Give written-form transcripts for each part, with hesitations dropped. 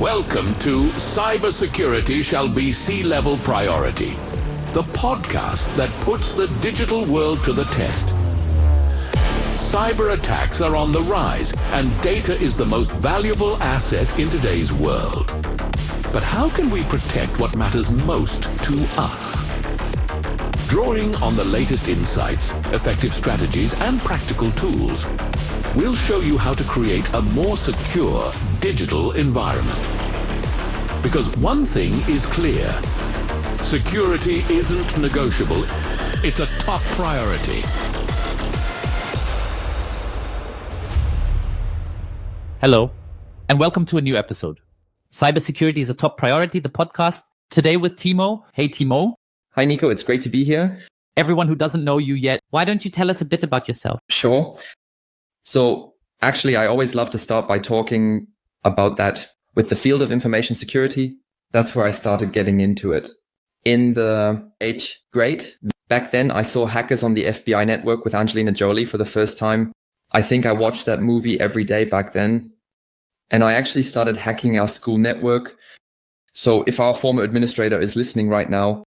Welcome to Cybersecurity Shall Be C-Level Priority, the podcast that puts the digital world to the test. Cyber attacks are on the rise, and data is the most valuable asset in today's world. But how can we protect what matters most to us? Drawing on the latest insights, effective strategies, and practical tools, we'll show you how to create a more secure digital environment. Because one thing is clear: security isn't negotiable. It's a top priority. Hello, and welcome to a new episode. Cybersecurity is a top priority, the podcast. Today with Timo. Hey, Timo. Hi, Nico. It's great to be here. Everyone who doesn't know you yet, why don't you tell us a bit about yourself? Sure. So actually, I always love to start by talking about that with the field of information security. That's where I started getting into it. In the 8th grade, back then, I saw Hackers on the FBI network with Angelina Jolie for the first time. I think I watched that movie every day back then. And I actually started hacking our school network. So if our former administrator is listening right now,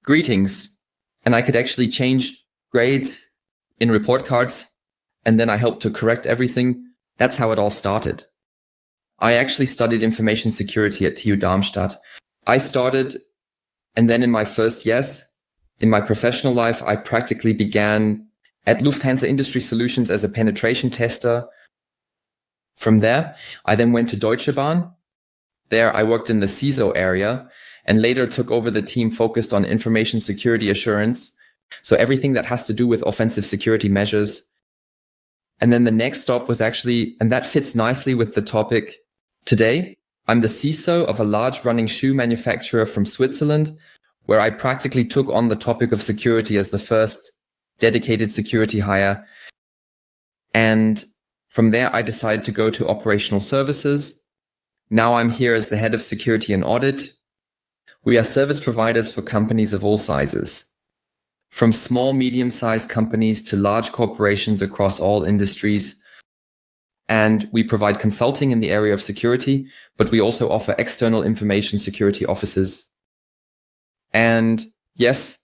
greetings. And I could actually change grades in report cards. And then I helped to correct everything. That's how it all started. I actually studied information security at TU Darmstadt. I started, and then in my first years, in my professional life, I practically began at Lufthansa Industry Solutions as a penetration tester. From there, I then went to Deutsche Bahn. There, I worked in the CISO area and later took over the team focused on information security assurance. So everything that has to do with offensive security measures. And then the next stop was actually, and that fits nicely with the topic today, I'm the CISO of a large running shoe manufacturer from Switzerland, where I practically took on the topic of security as the first dedicated security hire. And from there, I decided to go to operational services. Now I'm here as the head of security and audit. We are service providers for companies of all sizes, from small, medium-sized companies to large corporations across all industries. And we provide consulting in the area of security, but we also offer external information security offices. And yes,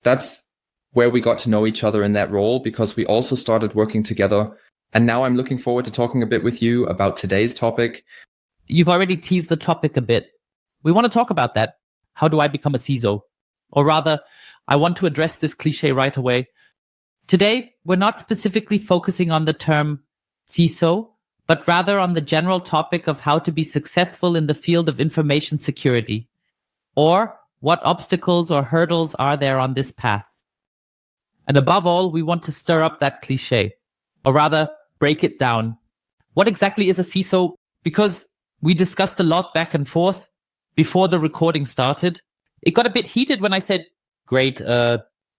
that's where we got to know each other in that role, because we also started working together. And now I'm looking forward to talking a bit with you about today's topic. You've already teased the topic a bit. We want to talk about that. How do I become a CISO? Or rather, I want to address this cliche right away. Today, we're not specifically focusing on the term CISO, but rather on the general topic of how to be successful in the field of information security, or what obstacles or hurdles are there on this path. And above all, we want to stir up that cliche, or rather break it down. What exactly is a CISO? Because we discussed a lot back and forth before the recording started. It got a bit heated when I said, great,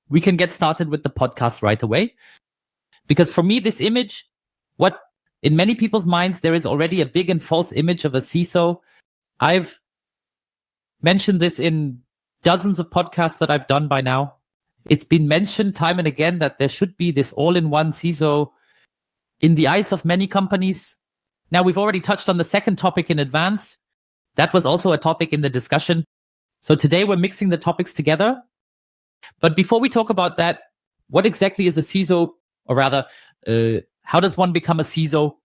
we can get started with the podcast right away. Because for me, this image, what in many people's minds, there is already a big and false image of a CISO. I've mentioned this in dozens of podcasts that I've done by now. It's been mentioned time and again that there should be this all-in-one CISO in the eyes of many companies. Now, we've already touched on the second topic in advance. That was also a topic in the discussion. So today we're mixing the topics together. But before we talk about that, what exactly is a CISO? Or rather, how does one become a CISO?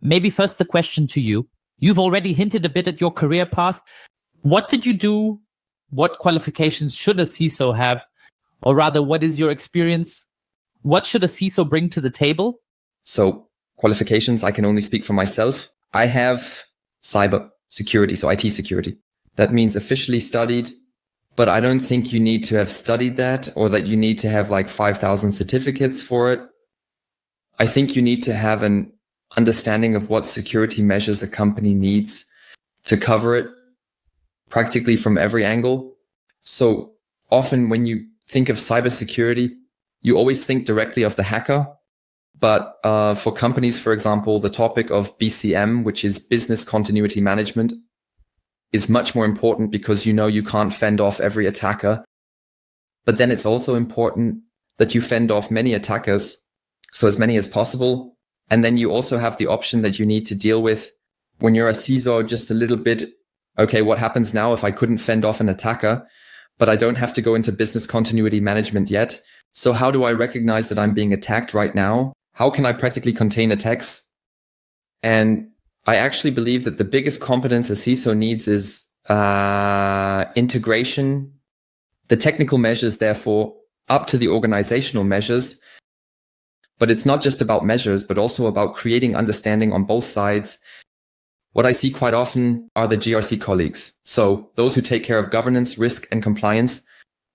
Maybe first the question to you. You've already hinted a bit at your career path. What did you do? What qualifications should a CISO have? Or rather, what is your experience? What should a CISO bring to the table? So qualifications, I can only speak for myself. I have cyber security, so IT security. That means officially studied, but I don't think you need to have studied that or that you need to have like 5,000 certificates for it. I think you need to have an understanding of what security measures a company needs to cover it practically from every angle. So often when you think of cybersecurity, you always think directly of the hacker. But for companies, for example, the topic of BCM, which is business continuity management, is much more important because you can't fend off every attacker. But then it's also important that you fend off many attackers, so as many as possible. And then you also have the option that you need to deal with when you're a CISO, just a little bit, okay, what happens now if I couldn't fend off an attacker, but I don't have to go into business continuity management yet? So how do I recognize that I'm being attacked right now? How can I practically contain attacks? And I actually believe that the biggest competence a CISO needs is integration, the technical measures, therefore, up to the organizational measures. But it's not just about measures, but also about creating understanding on both sides. What I see quite often are the GRC colleagues. So those who take care of governance, risk, and compliance,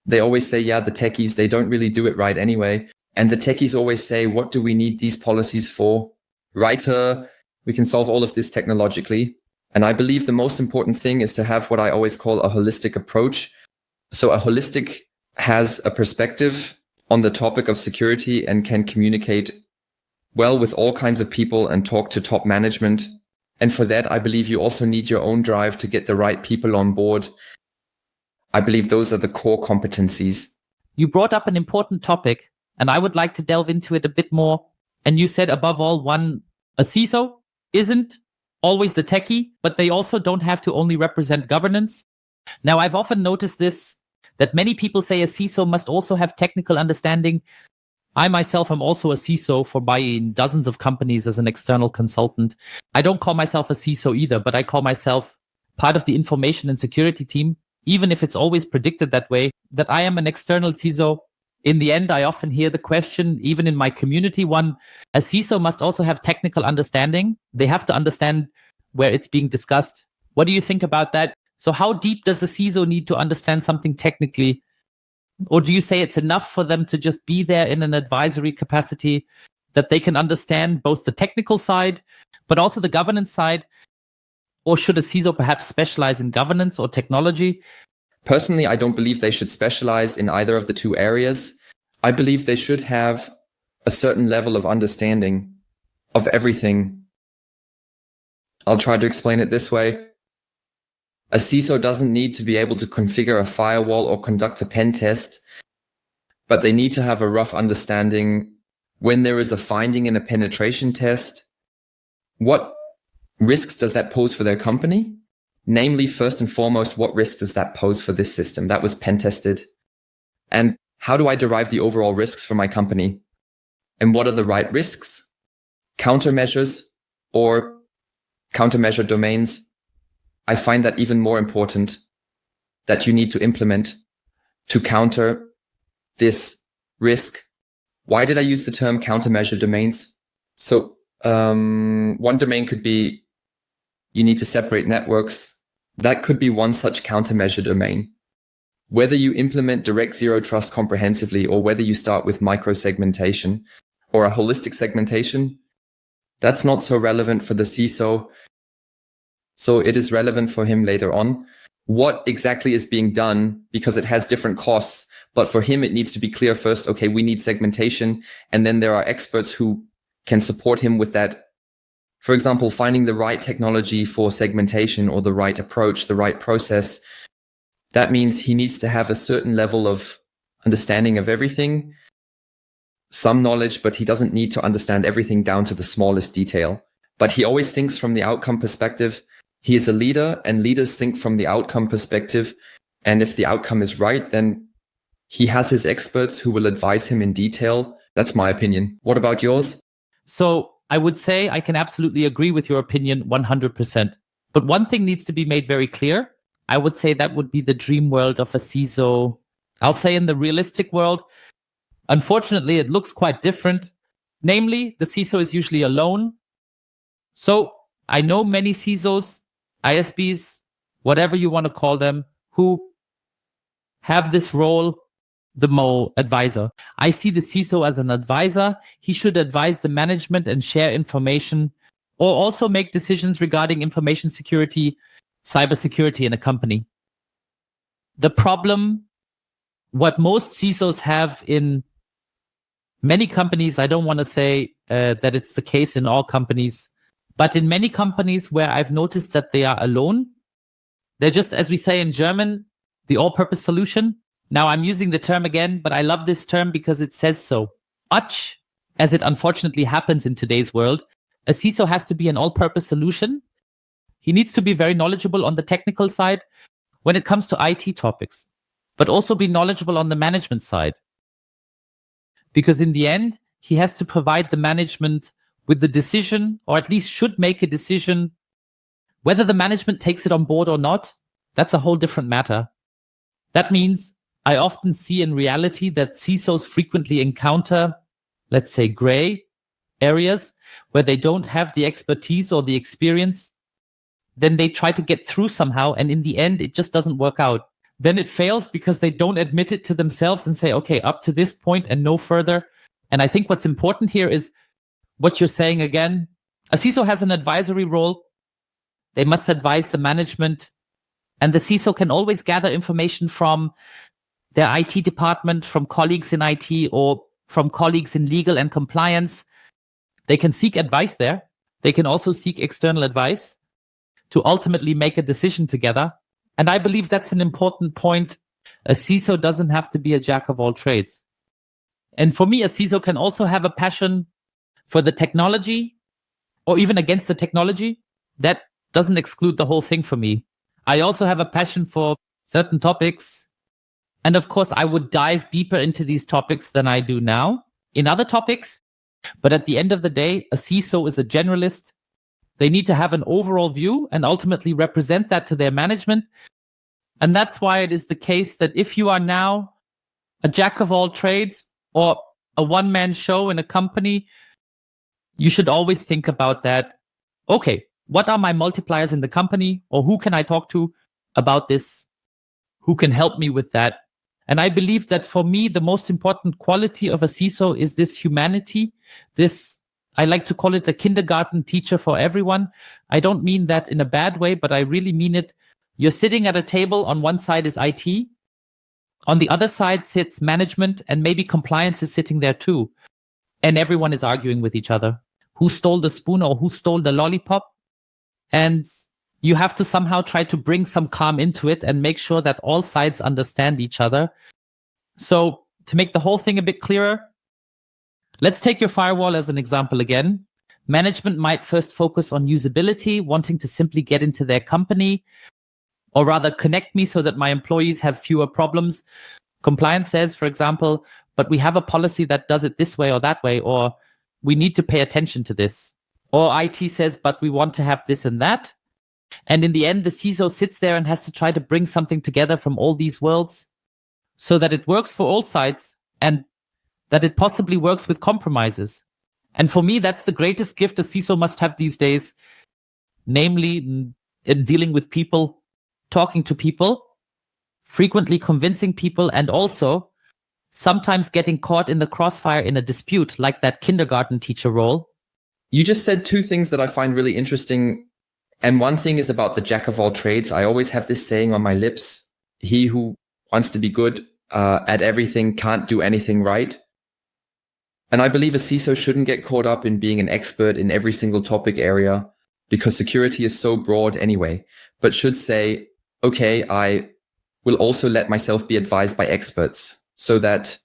they always say, yeah, the techies, they don't really do it right anyway. And the techies always say, what do we need these policies for? Writer, we can solve all of this technologically. And I believe the most important thing is to have what I always call a holistic approach. So a holistic has a perspective on the topic of security and can communicate well with all kinds of people and talk to top management. And for that, I believe you also need your own drive to get the right people on board. I believe those are the core competencies. You brought up an important topic, and I would like to delve into it a bit more. And you said, above all, a CISO isn't always the techie, but they also don't have to only represent governance. Now, I've often noticed this, that many people say a CISO must also have technical understanding. I myself am also a CISO for buying dozens of companies as an external consultant. I don't call myself a CISO either, but I call myself part of the information and security team, even if it's always predicted that way, that I am an external CISO. In the end, I often hear the question, even in my community, a CISO must also have technical understanding. They have to understand where it's being discussed. What do you think about that? So how deep does the CISO need to understand something technically? Or do you say it's enough for them to just be there in an advisory capacity, that they can understand both the technical side, but also the governance side? Or should a CISO perhaps specialize in governance or technology? Personally, I don't believe they should specialize in either of the two areas. I believe they should have a certain level of understanding of everything. I'll try to explain it this way. A CISO doesn't need to be able to configure a firewall or conduct a pen test, but they need to have a rough understanding when there is a finding in a penetration test. What risks does that pose for their company? Namely, first and foremost, what risk does that pose for this system that was pen tested? And how do I derive the overall risks for my company? And what are the right risks? Countermeasures or countermeasure domains. I find that even more important, that you need to implement to counter this risk. Why did I use the term countermeasure domains? So one domain could be you need to separate networks. That could be one such countermeasure domain. Whether you implement direct zero trust comprehensively or whether you start with micro-segmentation or a holistic segmentation, that's not so relevant for the CISO. So it is relevant for him later on. What exactly is being done, because it has different costs, but for him, it needs to be clear first, okay, we need segmentation. And then there are experts who can support him with that. For example, finding the right technology for segmentation or the right approach, the right process. That means he needs to have a certain level of understanding of everything, some knowledge, but he doesn't need to understand everything down to the smallest detail. But he always thinks from the outcome perspective. He is a leader, and leaders think from the outcome perspective. And if the outcome is right, then he has his experts who will advise him in detail. That's my opinion. What about yours? So I would say I can absolutely agree with your opinion 100%. But one thing needs to be made very clear. I would say that would be the dream world of a CISO. I'll say in the realistic world, unfortunately, it looks quite different. Namely, the CISO is usually alone. So I know many CISOs, ISBs, whatever you want to call them, who have this role, the MO advisor. I see the CISO as an advisor. He should advise the management and share information, or also make decisions regarding information security, cybersecurity in a company. The problem, what most CISOs have in many companies, I don't want to say that it's the case in all companies, but in many companies where I've noticed that they are alone, they're just, as we say in German, the all-purpose solution. Now I'm using the term again, but I love this term because it says so. Much as it unfortunately happens in today's world, a CISO has to be an all-purpose solution. He needs to be very knowledgeable on the technical side when it comes to IT topics, but also be knowledgeable on the management side. Because in the end, he has to provide the management with the decision, or at least should make a decision. Whether the management takes it on board or not, that's a whole different matter. That means I often see in reality that CISOs frequently encounter, let's say, gray areas where they don't have the expertise or the experience. Then they try to get through somehow, and in the end, it just doesn't work out. Then it fails because they don't admit it to themselves and say, okay, up to this point and no further. And I think what's important here is what you're saying again. A CISO has an advisory role. They must advise the management, and the CISO can always gather information from their IT department, from colleagues in IT, or from colleagues in legal and compliance. They can seek advice there. They can also seek external advice to ultimately make a decision together. And I believe that's an important point. A CISO doesn't have to be a jack of all trades. And for me, a CISO can also have a passion for the technology or even against the technology. That doesn't exclude the whole thing for me. I also have a passion for certain topics. And of course, I would dive deeper into these topics than I do now in other topics. But at the end of the day, a CISO is a generalist. They need to have an overall view and ultimately represent that to their management. And that's why it is the case that if you are now a jack of all trades or a one-man show in a company, you should always think about that. Okay, what are my multipliers in the company, or who can I talk to about this? Who can help me with that? And I believe that for me, the most important quality of a CISO is this humanity, this, I like to call it a kindergarten teacher for everyone. I don't mean that in a bad way, but I really mean it. You're sitting at a table. On one side is IT. On the other side sits management, and maybe compliance is sitting there too. And everyone is arguing with each other. Who stole the spoon or who stole the lollipop? And you have to somehow try to bring some calm into it and make sure that all sides understand each other. So to make the whole thing a bit clearer, let's take your firewall as an example again. Management might first focus on usability, wanting to simply get into their company, or rather connect me so that my employees have fewer problems. Compliance says, for example, but we have a policy that does it this way or that way, or we need to pay attention to this. Or IT says, but we want to have this and that. And in the end, the CISO sits there and has to try to bring something together from all these worlds so that it works for all sides and that it possibly works with compromises. And for me, that's the greatest gift a CISO must have these days, namely in dealing with people, talking to people, frequently convincing people, and also sometimes getting caught in the crossfire in a dispute, like that kindergarten teacher role. You just said two things that I find really interesting. And one thing is about the jack of all trades. I always have this saying on my lips: he who wants to be good at everything can't do anything right. And I believe a CISO shouldn't get caught up in being an expert in every single topic area, because security is so broad anyway, but should say, okay, I will also let myself be advised by experts, so that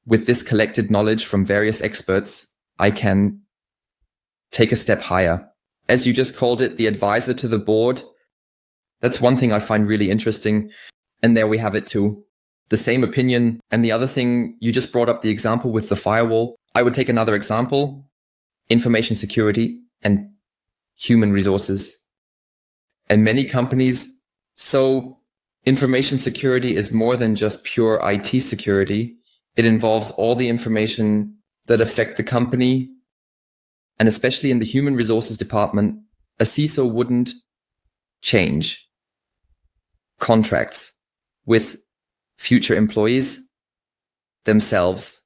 with this collected knowledge from various experts, I can take a step higher. As you just called it, the advisor to the board. That's one thing I find really interesting. And there we have it too. The same opinion. And the other thing, you just brought up the example with the firewall. I would take another example: information security and human resources. And many companies, so information security is more than just pure IT security. It involves all the information that affect the company. And especially in the human resources department, a CISO wouldn't change contracts with future employees themselves,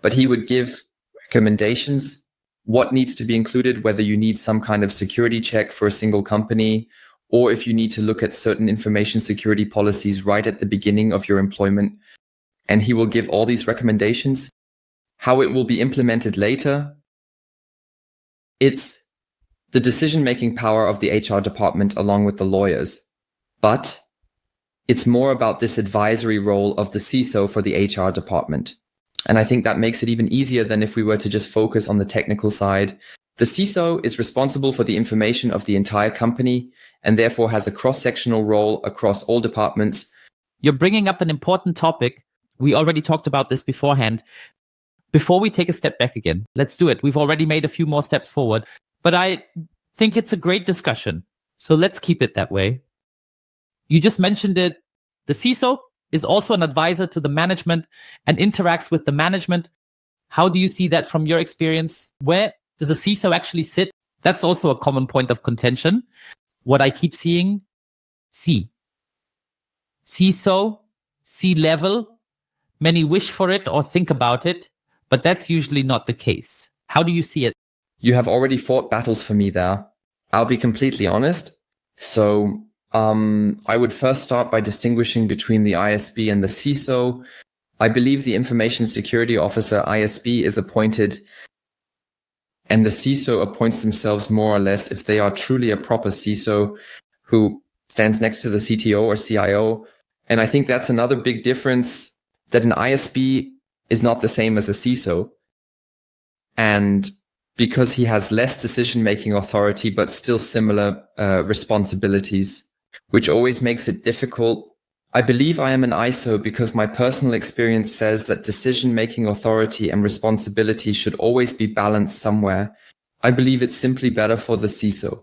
but he would give recommendations, what needs to be included, whether you need some kind of security check for a single company, or if you need to look at certain information security policies right at the beginning of your employment. And he will give all these recommendations. How it will be implemented later, it's the decision-making power of the HR department along with the lawyers. But it's more about this advisory role of the CISO for the HR department. And I think that makes it even easier than if we were to just focus on the technical side The CISO is responsible for the information of the entire company and therefore has a cross-sectional role across all departments. You're bringing up an important topic. We already talked about this beforehand. Before we take a step back again, let's do it. We've already made a few more steps forward, but I think it's a great discussion. So let's keep it that way. You just mentioned it. The CISO is also an advisor to the management and interacts with the management. How do you see that from your experience? Where does a CISO actually sit? That's also a common point of contention. What I keep seeing, CISO, C-level. Many wish for it or think about it, but that's usually not the case. How do you see it? You have already fought battles for me there. I'll be completely honest. So I would first start by distinguishing between the ISB and the CISO. I believe the Information Security Officer, ISB, is appointed, and the CISO appoints themselves more or less if they are truly a proper CISO who stands next to the CTO or CIO. And I think that's another big difference, that an ISB is not the same as a CISO. And because he has less decision-making authority, but still similar responsibilities, which always makes it difficult. I believe I am an ISO because my personal experience says that decision-making authority and responsibility should always be balanced somewhere. I believe it's simply better for the CISO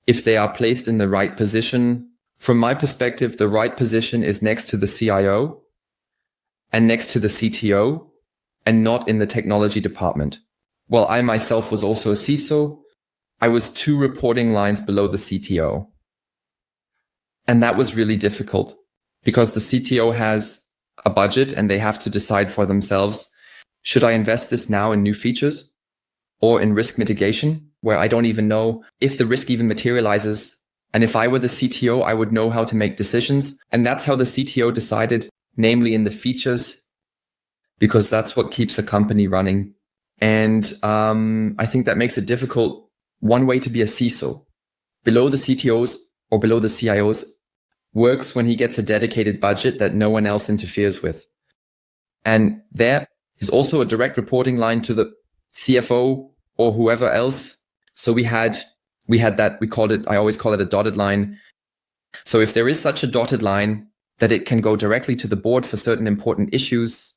if they are placed in the right position. From my perspective, the right position is next to the CIO and next to the CTO and not in the technology department. Well, I myself was also a CISO. I was 2 reporting lines below the CTO. And that was really difficult because the CTO has a budget and they have to decide for themselves, should I invest this now in new features or in risk mitigation, where I don't even know if the risk even materializes. And if I were the CTO, I would know how to make decisions. And that's how the CTO decided, namely in the features, because that's what keeps a company running. And I think that makes it difficult. One way to be a CISO, below the CTOs or below the CIOs, works when he gets a dedicated budget that no one else interferes with. And there is also a direct reporting line to the CFO or whoever else. So we had that, I always call it a dotted line. So if there is such a dotted line that it can go directly to the board for certain important issues.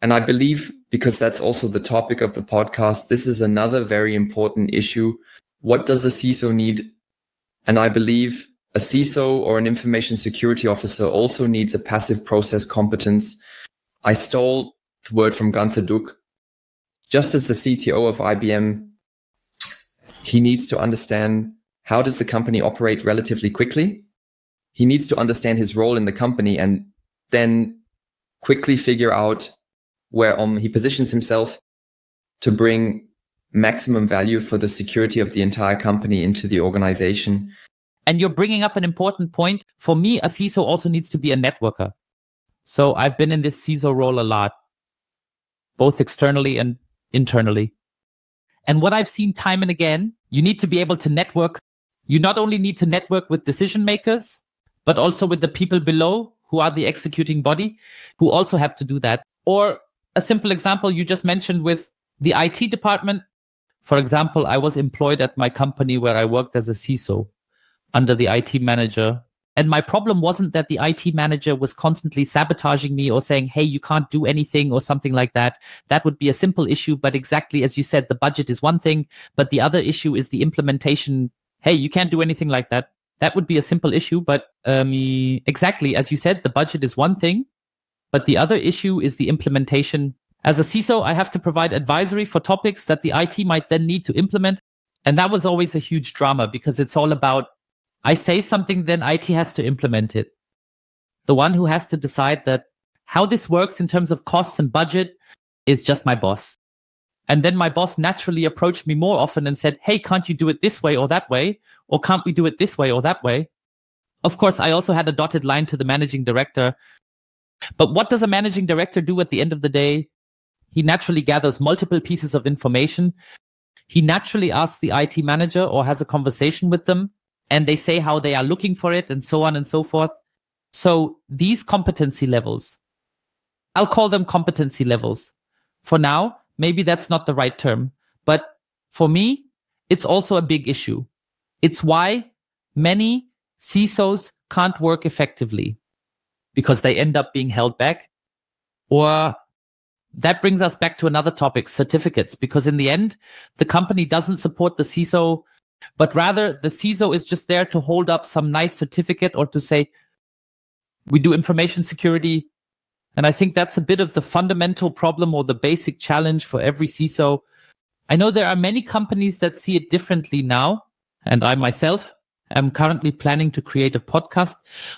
And I believe, because that's also the topic of the podcast, this is another very important issue. What does a CISO need? And I believe a CISO or an information security officer also needs a passive process competence. I stole the word from Gunther Duck. Just as the CTO of IBM, he needs to understand how does the company operate relatively quickly. He needs to understand his role in the company and then quickly figure out where he positions himself to bring maximum value for the security of the entire company into the organization. And you're bringing up an important point. For me, a CISO also needs to be a networker. So I've been in this CISO role a lot, both externally and internally. And what I've seen time and again, you need to be able to network. You not only need to network with decision makers, but also with the people below who are the executing body, who also have to do that. Or a simple example you just mentioned with the IT department. For example, I was employed at my company where I worked as a CISO under the IT manager. And my problem wasn't that the IT manager was constantly sabotaging me or saying, hey, you can't do anything or something like that. That would be a simple issue. But exactly as you said, the budget is one thing, but the other issue is the implementation. Hey, you can't do anything like that. That would be a simple issue. But exactly as you said, the budget is one thing, but the other issue is the implementation. As a CISO, I have to provide advisory for topics that the IT might then need to implement. And that was always a huge drama because it's all about, I say something, then IT has to implement it. The one who has to decide that how this works in terms of costs and budget is just my boss. And then my boss naturally approached me more often and said, hey, can't you do it this way or that way? Or can't we do it this way or that way? Of course, I also had a dotted line to the managing director. But what does a managing director do at the end of the day? He naturally gathers multiple pieces of information. He naturally asks the IT manager or has a conversation with them. And they say how they are looking for it and so on and so forth. So these competency levels, I'll call them competency levels. For now, maybe that's not the right term. But for me, it's also a big issue. It's why many CISOs can't work effectively because they end up being held back. Or that brings us back to another topic, certificates, because in the end, the company doesn't support the CISO, but rather the CISO is just there to hold up some nice certificate or to say, we do information security. And I think that's a bit of the fundamental problem or the basic challenge for every CISO. I know there are many companies that see it differently now. And I myself am currently planning to create a podcast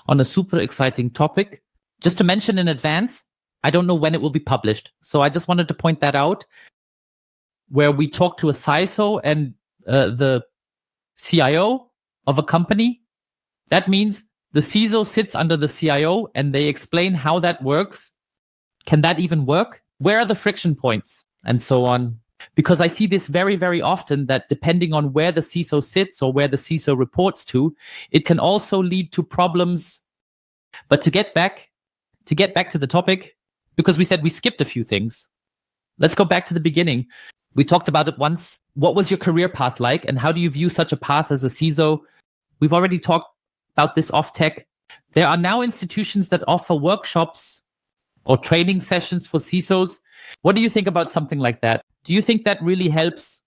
on a super exciting topic. Just to mention in advance, I don't know when it will be published. So I just wanted to point that out, where we talk to a CISO and the CIO of a company. That means the CISO sits under the CIO and they explain how that works. Can that even work? Where are the friction points? And so on. Because I see this very, very often that depending on where the CISO sits or where the CISO reports to, it can also lead to problems. But to get back to the topic, because we said we skipped a few things. Let's go back to the beginning. We talked about it once. What was your career path like and how do you view such a path as a CISO? We've already talked about this off tech. There are now institutions that offer workshops or training sessions for CISOs. What do you think about something like that? Do you think that really helps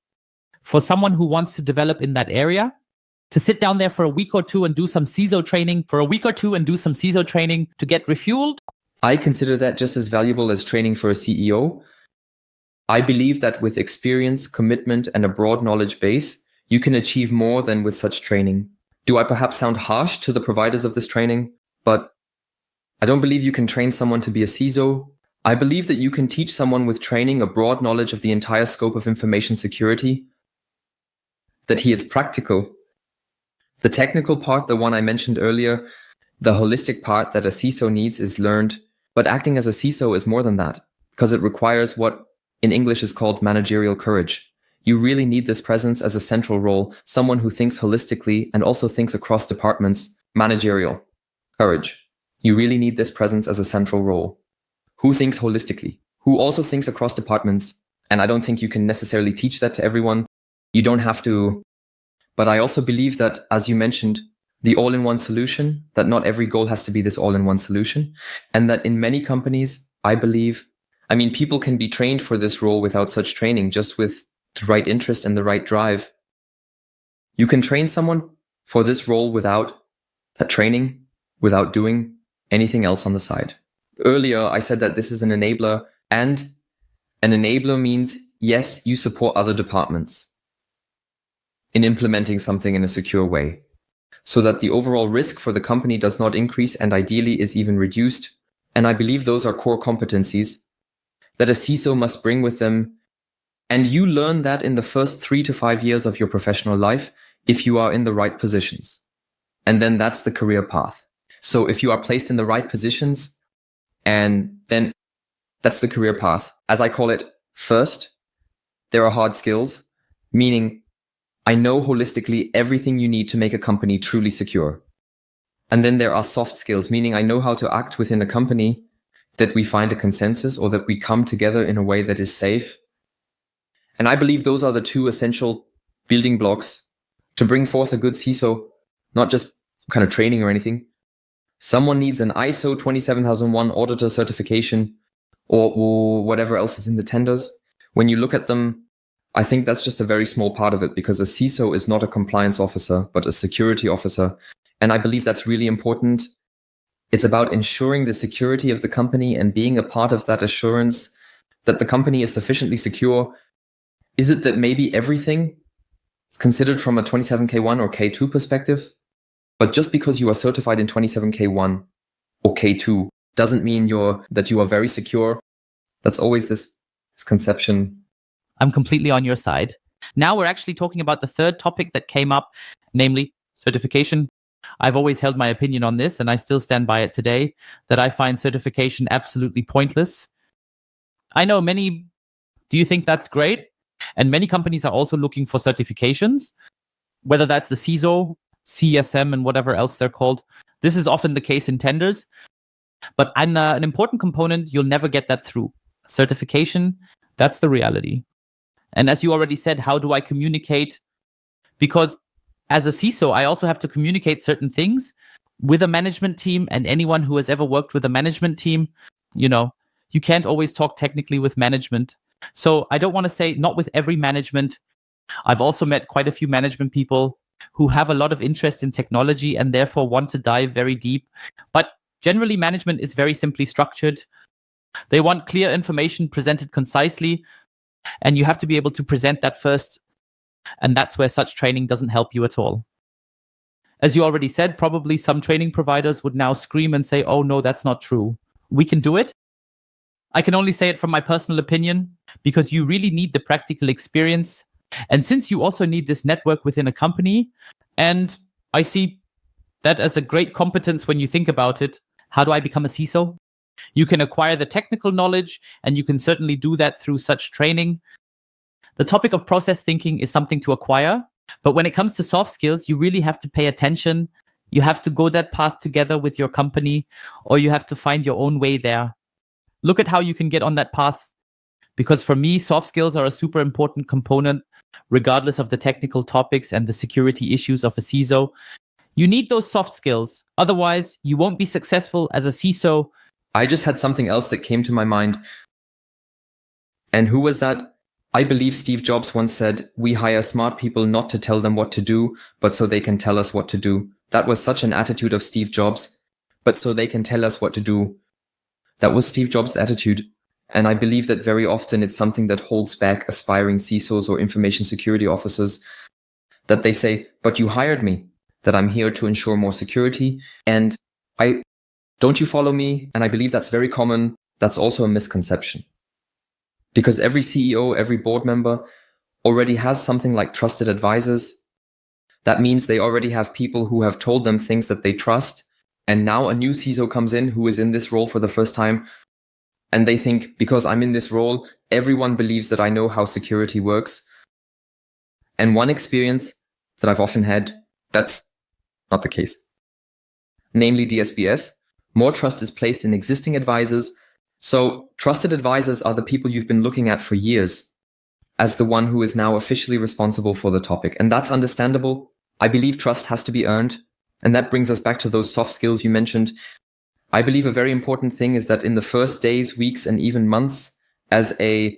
for someone who wants to develop in that area to sit down there for a week or two and do some CISO training, to get refueled? I consider that just as valuable as training for a CEO. I believe that with experience, commitment, and a broad knowledge base, you can achieve more than with such training. Do I perhaps sound harsh to the providers of this training? But I don't believe you can train someone to be a CISO. I believe that you can teach someone with training a broad knowledge of the entire scope of information security, that he is practical. The technical part, the one I mentioned earlier, the holistic part that a CISO needs is learned, but acting as a CISO is more than that, because it requires what in English is called managerial courage. You really need this presence as a central role, someone who thinks holistically and also thinks across departments. Managerial courage. You really need this presence as a central role. Who thinks holistically, who also thinks across departments. And I don't think you can necessarily teach that to everyone. You don't have to. But I also believe that, as you mentioned, the all-in-one solution, that not every goal has to be this all-in-one solution. And that in many companies, I believe, people can be trained for this role without such training, just with the right interest and the right drive. You can train someone for this role without that training, without doing anything else on the side. Earlier, I said that this is an enabler, and an enabler means, yes, you support other departments in implementing something in a secure way, so that the overall risk for the company does not increase and ideally is even reduced. And I believe those are core competencies that a CISO must bring with them. And you learn that in the first 3 to 5 years of your professional life, if you are in the right positions. And then that's the career path. So if you are placed in the right positions, and then that's the career path. As I call it, first, there are hard skills, meaning I know holistically everything you need to make a company truly secure. And then there are soft skills, meaning I know how to act within a company, that we find a consensus or that we come together in a way that is safe. And I believe those are the two essential building blocks to bring forth a good CISO, not just some kind of training or anything. Someone needs an ISO 27001 auditor certification or whatever else is in the tenders. When you look at them, I think that's just a very small part of it, because a CISO is not a compliance officer, but a security officer. And I believe that's really important. It's about ensuring the security of the company and being a part of that assurance that the company is sufficiently secure. Is it that maybe everything is considered from a 27K1 or K2 perspective? But just because you are certified in 27K1 or K2 doesn't mean that you are very secure. That's always this conception. I'm completely on your side. Now we're actually talking about the third topic that came up, namely certification. I've always held my opinion on this, and I still stand by it today, that I find certification absolutely pointless. I know many, do you think that's great? And many companies are also looking for certifications, whether that's the CISO, CSM, and whatever else they're called. This is often the case in tenders. But an important component, you'll never get that through. Certification, that's the reality. And as you already said, how do I communicate because as a CISO, I also have to communicate certain things with a management team, and anyone who has ever worked with a management team, you can't always talk technically with management. So I don't want to say not with every management. I've also met quite a few management people who have a lot of interest in technology and therefore want to dive very deep. But generally, management is very simply structured. They want clear information presented concisely, and you have to be able to present that first. And that's where such training doesn't help you at all. As you already said, probably some training providers would now scream and say, oh, no, that's not true. We can do it. I can only say it from my personal opinion, because you really need the practical experience. And since you also need this network within a company, and I see that as a great competence when you think about it, how do I become a CISO? You can acquire the technical knowledge, and you can certainly do that through such training. The topic of process thinking is something to acquire. But when it comes to soft skills, you really have to pay attention. You have to go that path together with your company, or you have to find your own way there. Look at how you can get on that path. Because for me, soft skills are a super important component, regardless of the technical topics and the security issues of a CISO. You need those soft skills. Otherwise, you won't be successful as a CISO. I just had something else that came to my mind. And who was that? I believe Steve Jobs once said, we hire smart people not to tell them what to do, but so they can tell us what to do. That was such an attitude of Steve Jobs, but so they can tell us what to do. That was Steve Jobs' attitude. And I believe that very often it's something that holds back aspiring CISOs or information security officers, that they say, but you hired me, that I'm here to ensure more security. And don't you follow me? And I believe that's very common. That's also a misconception. Because every CEO, every board member already has something like trusted advisors. That means they already have people who have told them things that they trust. And now a new CISO comes in who is in this role for the first time. And they think, because I'm in this role, everyone believes that I know how security works. And one experience that I've often had, that's not the case. Namely DSBS. More trust is placed in existing advisors. So trusted advisors are the people you've been looking at for years as the one who is now officially responsible for the topic. And that's understandable. I believe trust has to be earned. And that brings us back to those soft skills you mentioned. I believe a very important thing is that in the first days, weeks, and even months as a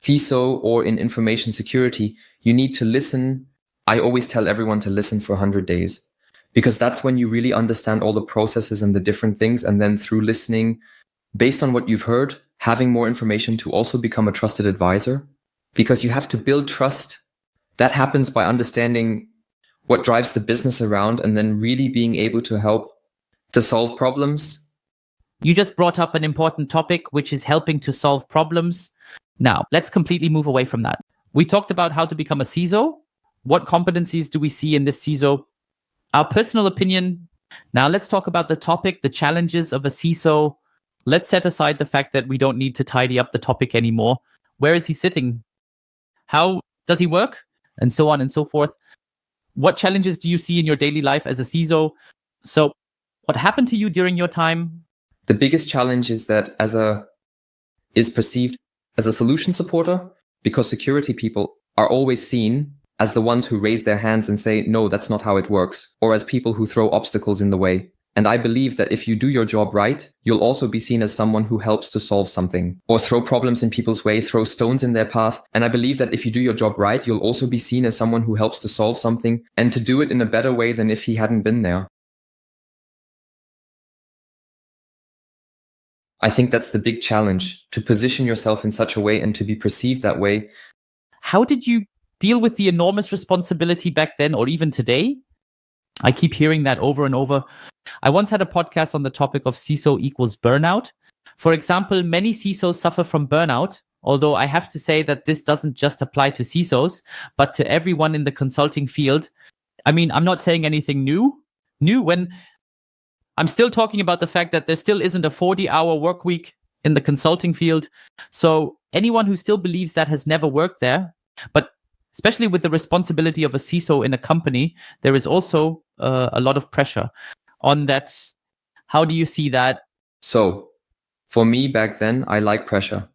CISO or in information security, you need to listen. I always tell everyone to listen for 100 days, because that's when you really understand all the processes and the different things. And then through listening, based on what you've heard, having more information to also become a trusted advisor, because you have to build trust. That happens by understanding what drives the business around and then really being able to help to solve problems. You just brought up an important topic, which is helping to solve problems. Now, let's completely move away from that. We talked about how to become a CISO. What competencies do we see in this CISO? Our personal opinion. Now, let's talk about the topic, the challenges of a CISO. Let's set aside the fact that we don't need to tidy up the topic anymore. Where is he sitting? How does he work? And so on and so forth. What challenges do you see in your daily life as a CISO? So what happened to you during your time? The biggest challenge is that is perceived as a solution supporter, because security people are always seen as the ones who raise their hands and say, no, that's not how it works, or as people who throw obstacles in the way. And I believe that if you do your job right, you'll also be seen as someone who helps to solve something or throw problems in people's way, throw stones in their path. And I believe that if you do your job right, you'll also be seen as someone who helps to solve something and to do it in a better way than if he hadn't been there. I think that's the big challenge, to position yourself in such a way and to be perceived that way. How did you deal with the enormous responsibility back then or even today? I keep hearing that over and over. I once had a podcast on the topic of CISO equals burnout. For example, many CISOs suffer from burnout, although I have to say that this doesn't just apply to CISOs, but to everyone in the consulting field. I mean, I'm not saying anything new when I'm still talking about the fact that there still isn't a 40-hour work week in the consulting field. So anyone who still believes that has never worked there, but especially with the responsibility of a CISO in a company, there is also a lot of pressure on that. How do you see that? So, for me back then, I like pressure.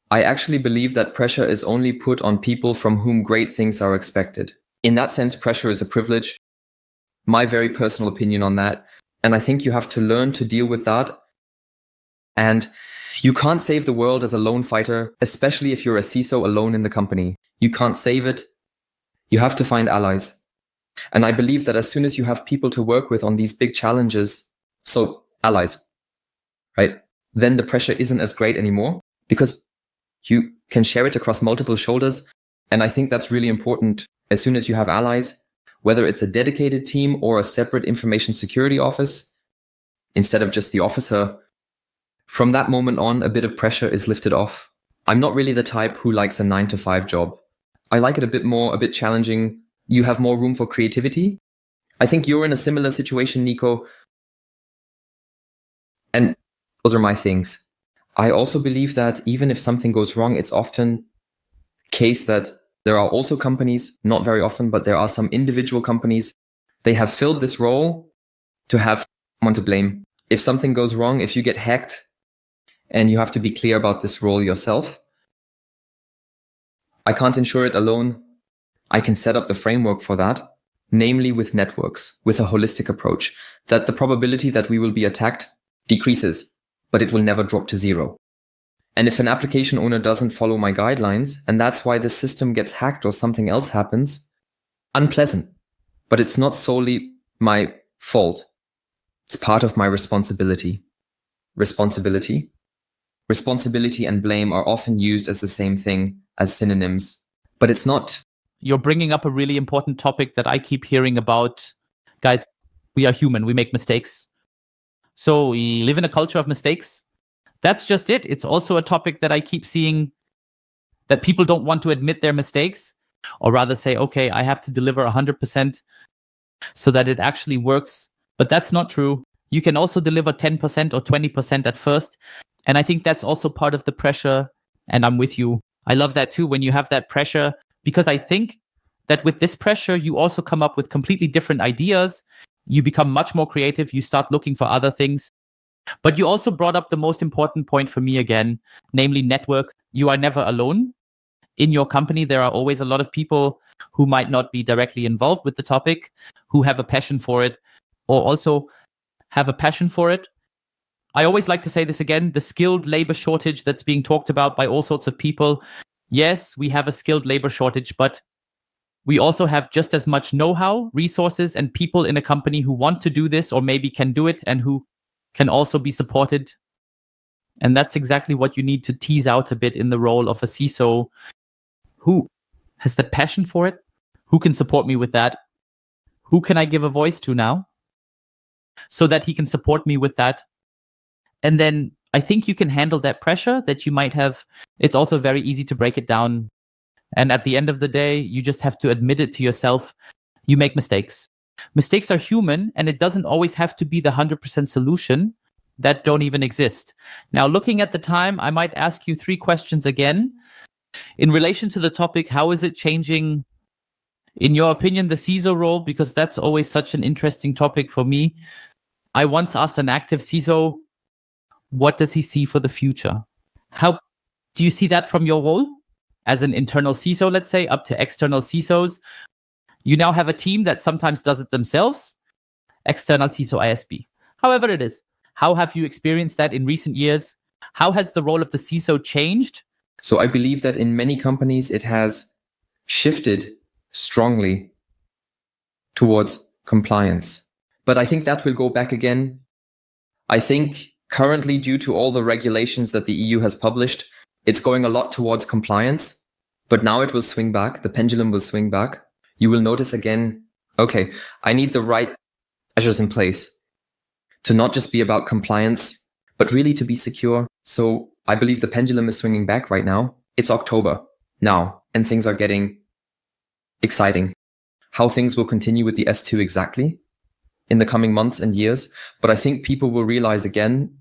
I actually believe that pressure is only put on people from whom great things are expected. In that sense, pressure is a privilege. My very personal opinion on that. And I think you have to learn to deal with that. And you can't save the world as a lone fighter, especially if you're a CISO alone in the company. You can't save it. You have to find allies. And I believe that as soon as you have people to work with on these big challenges, so allies, right? Then the pressure isn't as great anymore because you can share it across multiple shoulders. And I think that's really important. As soon as you have allies, whether it's a dedicated team or a separate information security office, instead of just the officer, from that moment on, a bit of pressure is lifted off. I'm not really the type who likes a 9-to-5 job. I like it a bit challenging. You have more room for creativity. I think you're in a similar situation, Nico. And those are my things. I also believe that even if something goes wrong, it's often the case that there are also companies, not very often, but there are some individual companies, they have filled this role to have someone to blame. If something goes wrong, if you get hacked, and you have to be clear about this role yourself, I can't ensure it alone. I can set up the framework for that, namely with networks, with a holistic approach, that the probability that we will be attacked decreases, but it will never drop to zero. And if an application owner doesn't follow my guidelines, and that's why the system gets hacked or something else happens, unpleasant, but it's not solely my fault. It's part of my responsibility. Responsibility and blame are often used as the same thing, as synonyms, but it's not. You're bringing up a really important topic that I keep hearing about. Guys, we are human. We make mistakes. So we live in a culture of mistakes. That's just it. It's also a topic that I keep seeing, that people don't want to admit their mistakes, or rather say, okay, I have to deliver 100% so that it actually works. But that's not true. You can also deliver 10% or 20% at first. And I think that's also part of the pressure. And I'm with you. I love that too, when you have that pressure, because I think that with this pressure, you also come up with completely different ideas. You become much more creative. You start looking for other things. But you also brought up the most important point for me again, namely network. You are never alone. In your company, there are always a lot of people who might not be directly involved with the topic, who have a passion for it, or also have a passion for it. I always like to say this again, the skilled labor shortage that's being talked about by all sorts of people. Yes, we have a skilled labor shortage, but we also have just as much know-how, resources, and people in a company who want to do this or maybe can do it and who can also be supported. And that's exactly what you need to tease out a bit in the role of a CISO. Who has the passion for it? Who can support me with that? Who can I give a voice to now so that he can support me with that? And then I think you can handle that pressure that you might have. It's also very easy to break it down. And at the end of the day, you just have to admit it to yourself. You make mistakes. Mistakes are human, and it doesn't always have to be the 100% solution that don't even exist. Now, looking at the time, I might ask you 3 questions again. In relation to the topic, how is it changing, in your opinion, the CISO role? Because that's always such an interesting topic for me. I once asked an active CISO, what does he see for the future? How do you see that from your role as an internal CISO, let's say, up to external CISOs? You now have a team that sometimes does it themselves, external CISO ISB. However it is. How have you experienced that in recent years? How has the role of the CISO changed? So I believe that in many companies, it has shifted strongly towards compliance. But I think that will go back again. I think currently, due to all the regulations that the EU has published, it's going a lot towards compliance. But now it will swing back. The pendulum will swing back. You will notice again, okay, I need the right measures in place to not just be about compliance, but really to be secure. So I believe the pendulum is swinging back right now. It's October now, and things are getting exciting. How things will continue with the S2 exactly in the coming months and years. But I think people will realize again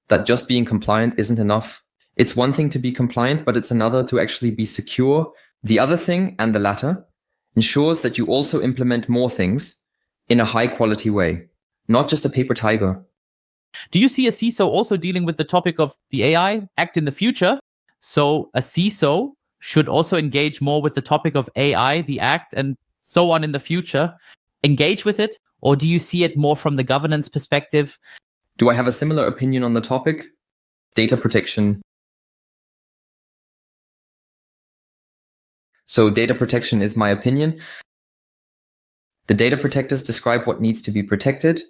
that just being compliant isn't enough. It's one thing to be compliant, but it's another to actually be secure. The other thing, and the latter, ensures that you also implement more things in a high quality way, not just a paper tiger. Do you see a CISO also dealing with the topic of the AI Act in the future? So a CISO should also engage more with the topic of AI, the act, and so on in the future. Engage with it? Or do you see it more from the governance perspective? Do I have a similar opinion on the topic? Data protection. So data protection is my opinion. The data protectors describe what needs to be protected.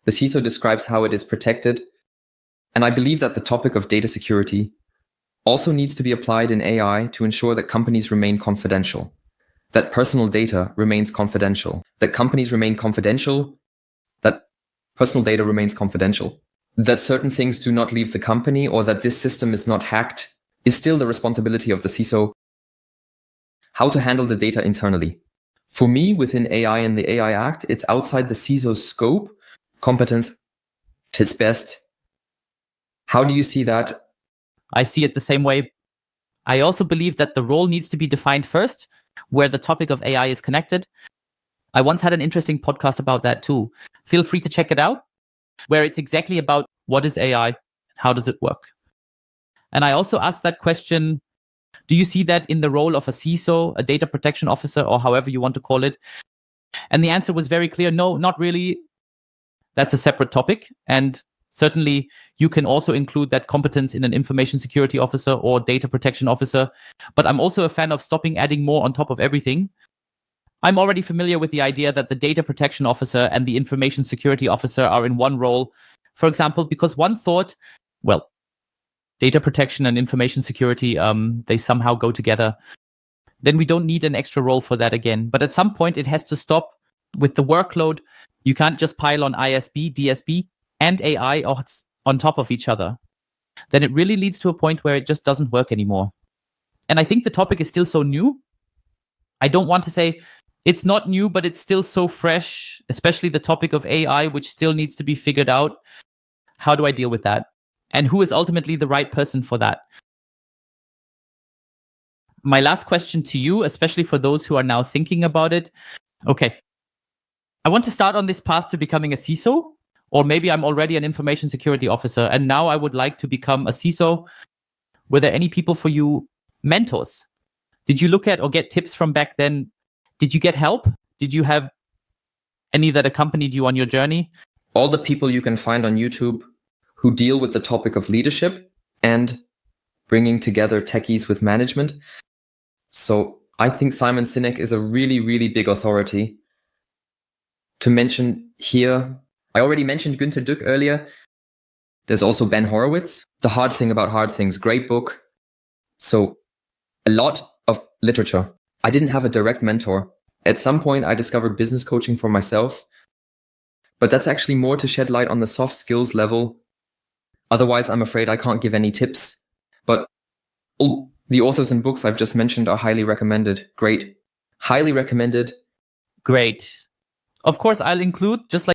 The CISO describes how it is protected. And I believe that the topic of data security also needs to be applied in AI to ensure that companies remain confidential, that personal data remains confidential, that companies remain confidential, that personal data remains confidential, that certain things do not leave the company, or that this system is not hacked is still the responsibility of the CISO. How to handle the data internally. For me, within AI and the AI Act, it's outside the CISO's scope, competence, fits best. How do you see that? I see it the same way. I also believe that the role needs to be defined first, where the topic of AI is connected. I once had an interesting podcast about that too. Feel free to check it out, where it's exactly about what is AI, how does it work? And I also asked that question, do you see that in the role of a CISO, a data protection officer, or however you want to call it? And the answer was very clear, no, not really. That's a separate topic. And certainly you can also include that competence in an information security officer or data protection officer. But I'm also a fan of stopping adding more on top of everything. I'm already familiar with the idea that the data protection officer and the information security officer are in one role. For example, because one thought, well, data protection and information security, they somehow go together. Then we don't need an extra role for that again. But at some point, it has to stop with the workload. You can't just pile on ISB, DSB, and AI on top of each other. Then it really leads to a point where it just doesn't work anymore. And I think the topic is still so new. I don't want to say it's not new, but it's still so fresh, especially the topic of AI, which still needs to be figured out. How do I deal with that? And who is ultimately the right person for that? My last question to you, especially for those who are now thinking about it. Okay, I want to start on this path to becoming a CISO, or maybe I'm already an information security officer, and now I would like to become a CISO. Were there any people for you, mentors? Did you look at or get tips from back then? Did you get help? Did you have any that accompanied you on your journey? All the people you can find on YouTube who deal with the topic of leadership and bringing together techies with management. So I think Simon Sinek is a really, really big authority. To mention here, I already mentioned Günter Dück earlier. There's also Ben Horowitz. The Hard Thing About Hard Things, great book. So a lot of literature. I didn't have a direct mentor. At some point, I discovered business coaching for myself. But that's actually more to shed light on the soft skills level. Otherwise, I'm afraid I can't give any tips. But all the authors and books I've just mentioned are highly recommended. Great. Highly recommended. Great. Of course, I'll include, just like